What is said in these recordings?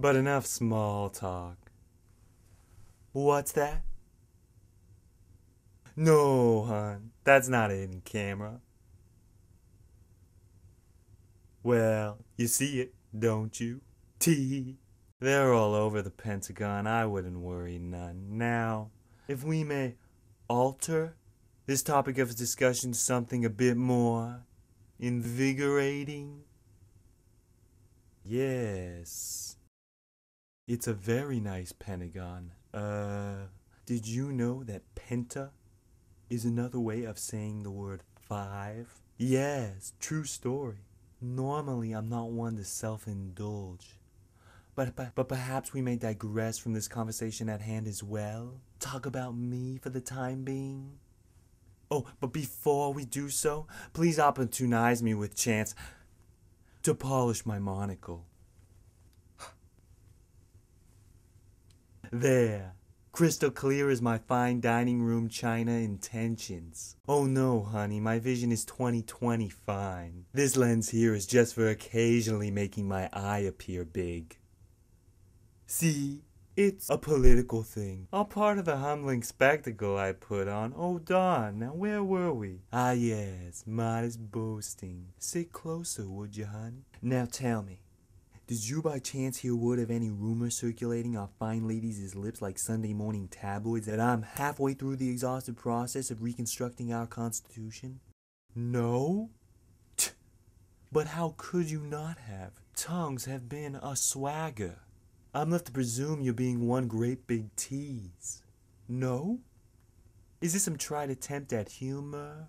But enough small talk. What's that? No, hon, that's not a hidden camera. Well, you see it, don't you? Tee. They're all over the Pentagon, I wouldn't worry none. Now, if we may alter this topic of discussion to something a bit more invigorating. Yes. It's a very nice Pentagon. Did you know that penta is another way of saying the word 5? Yes, true story. Normally, I'm not one to self-indulge. But perhaps we may digress from this conversation at hand as well. Talk about me for the time being. Oh, but before we do so, please opportunize me with chance to polish my monocle. There. Crystal clear as my fine dining room china intentions. Oh no, honey, my vision is 20/20 fine. This lens here is just for occasionally making my eye appear big. See, it's a political thing. All part of the humbling spectacle I put on. Oh darn, now where were we? Ah yes, modest boasting. Sit closer, would you, hun? Now tell me. Did you by chance hear word of any rumor circulating our fine ladies' lips like Sunday morning tabloids that I'm halfway through the exhaustive process of reconstructing our Constitution? No? But how could you not have? Tongues have been a swagger. I'm left to presume you're being one great big tease. No? Is this some tried attempt at humor?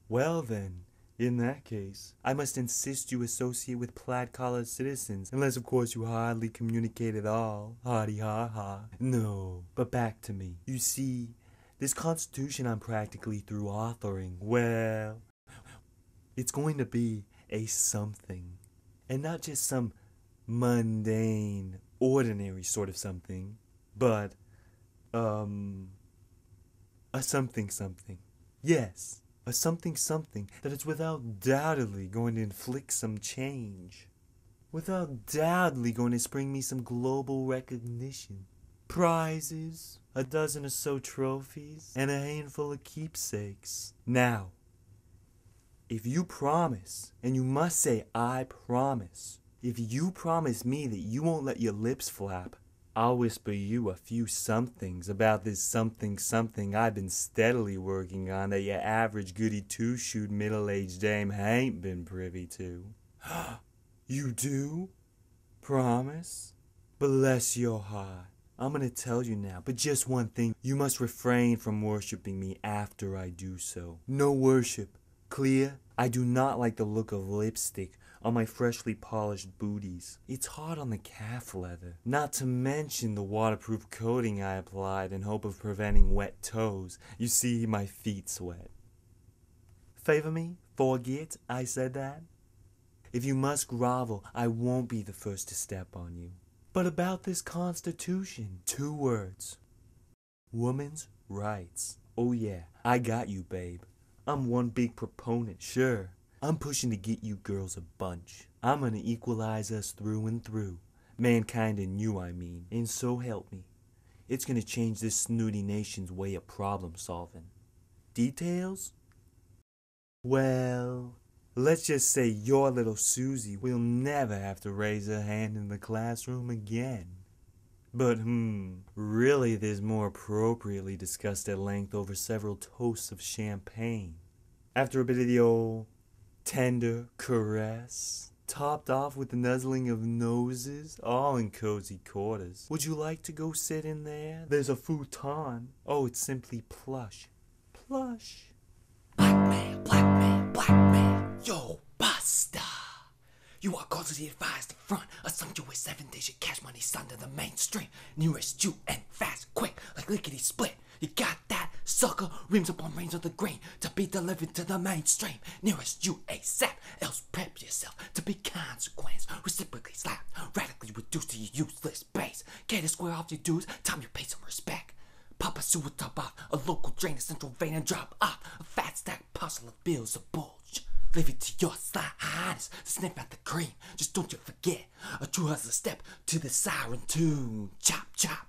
Well then, in that case, I must insist you associate with plaid-collared citizens, unless of course you hardly communicate at all. Hardy ha ha. No, but back to me. You see, this Constitution I'm practically through authoring, well, it's going to be a something. And not just some mundane, ordinary sort of something, but, a something. Yes. A something that is without doubtedly going to inflict some change. Without doubtedly going to spring me some global recognition. Prizes, a dozen or so trophies, and a handful of keepsakes. Now, if you promise, and you must say I promise, if you promise me that you won't let your lips flap, I'll whisper you a few somethings about this something I've been steadily working on that your average goody two-shoot middle-aged dame ain't been privy to. You do? Promise? Bless your heart. I'm gonna tell you now, but just one thing. You must refrain from worshipping me after I do so. No worship. Clear? I do not like the look of lipstick on my freshly polished booties. It's hard on the calf leather. Not to mention the waterproof coating I applied in hope of preventing wet toes. You see, my feet sweat. Favor me? Forget I said that? If you must grovel, I won't be the first to step on you. But about this Constitution, 2 words. Woman's rights. Oh yeah, I got you, babe. I'm one big proponent, sure. I'm pushing to get you girls a bunch. I'm gonna equalize us through and through. Mankind and you, I mean. And so help me. It's gonna change this snooty nation's way of problem solving. Details? Well, let's just say your little Susie will never have to raise her hand in the classroom again. But really this more appropriately discussed at length over several toasts of champagne. After a bit of the old tender caress, topped off with the nuzzling of noses, all in cozy quarters. Would you like to go sit in there? There's a futon. Oh, it's simply plush. Plush. Black man, yo, basta. You are causally advised to front a sumptuous 7-digit cash money son to the mainstream. Nearest you and fast, quick, like lickety split. You got that, sucker? Rims upon reins of the green to be delivered to the mainstream. Nearest you ASAP, else prep yourself to be consequence. Reciprocally slapped, radically reduced to your useless base. Get a square off your dues, time you pay some respect. Pop a sewer top off, a local drain, a central vein, and drop off a fat stack parcel of bills of bulge. leave it to your highness to sniff at the cream. Just don't you forget, a true hustler step to the siren tune. Chop, chop.